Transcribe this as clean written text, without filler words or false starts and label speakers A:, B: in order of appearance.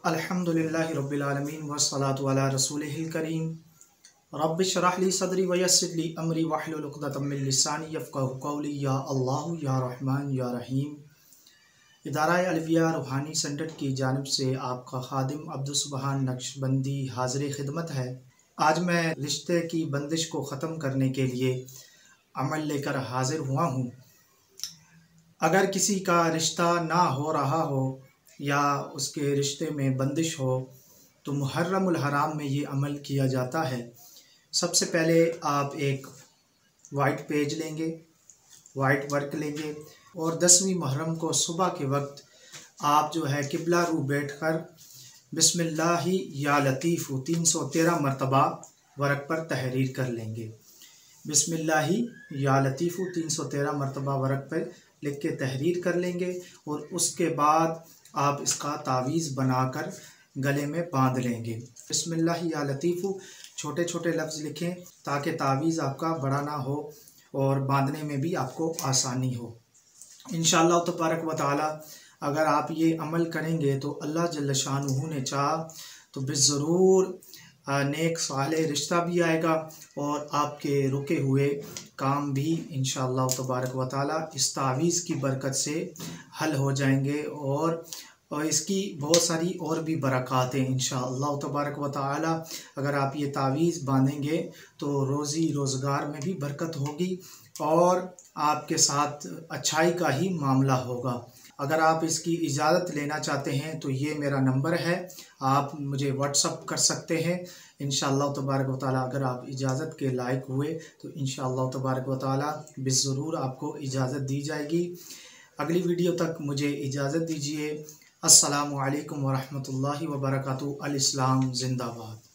A: अल्हम्दुलिल्लाहि रब्बिल आलमीन वस्सलातु अला रसूलिहिल करीम रब्बि इश्रह ली सदरी व यस्सिर ली अमरी वहलुल उक़दतम मिन लिसानी यफ़क़हू क़ौली। या अल्लाह या रहमान या रहीम। इदारा अलविया रूहानी सेंटर की जानिब से आपका खादिम अब्दुल सुबहान नक्शबंदी हाज़िर खिदमत है। आज मैं रिश्ते की बंदिश को ख़त्म करने के लिए अमल लेकर हाज़िर हुआ हूँ। अगर किसी का रिश्ता ना हो रहा हो या उसके रिश्ते में बंदिश हो तो मुहर्रमुल हराम में ये अमल किया जाता है। सबसे पहले आप एक वाइट पेज लेंगे, वाइट वर्क लेंगे और 10वीं मुहर्रम को सुबह के वक्त आप जो है किबला रू बैठ कर बिस्मिल्लाहि या लतीफ़ु 313 मरतबा वर्क पर तहरीर कर लेंगे। बिस्मिल्लाहि या लतीफ़ु 313 मरतबा वर्क पर लिख के तहरीर कर लेंगे और उसके बाद आप इसका तावीज़ बनाकर गले में बांध लेंगे। बिस्मिल्लाहि या लतीफ़ु छोटे छोटे लफ्ज़ लिखें ताकि तावीज़ आपका बड़ा ना हो और बांधने में भी आपको आसानी हो। इंशाअल्लाह तबारक व तआला अगर आप ये अमल करेंगे तो अल्लाह जल्ल शानुहु ने चाहा तो बिज़रूर नेक साले रिश्ता भी आएगा और आपके रुके हुए काम भी इंशाअल्लाह तबारक व तआला इस तावीज़ की बरकत से हल हो जाएंगे और इसकी बहुत सारी और भी बरक़ात हैं इंशाअल्लाह तबारक व तआला। अगर आप ये तावीज़ बांधेंगे तो रोज़ी रोज़गार में भी बरकत होगी और आपके साथ अच्छाई का ही मामला होगा। अगर आप इसकी इजाज़त लेना चाहते हैं तो ये मेरा नंबर है, आप मुझे व्हाट्सअप कर सकते हैं। इंशाअल्लाह तबारक व तआला अगर आप इजाज़त के लायक हुए तो इंशाअल्लाह तबारक व तआला बिज़रूर आपको इजाज़त दी जाएगी। अगली वीडियो तक मुझे इजाज़त दीजिए। अस्सलामु अलैकुम व रहमतुल्लाहि व बरकातुहू। अल इस्लाम ज़िंदाबाद।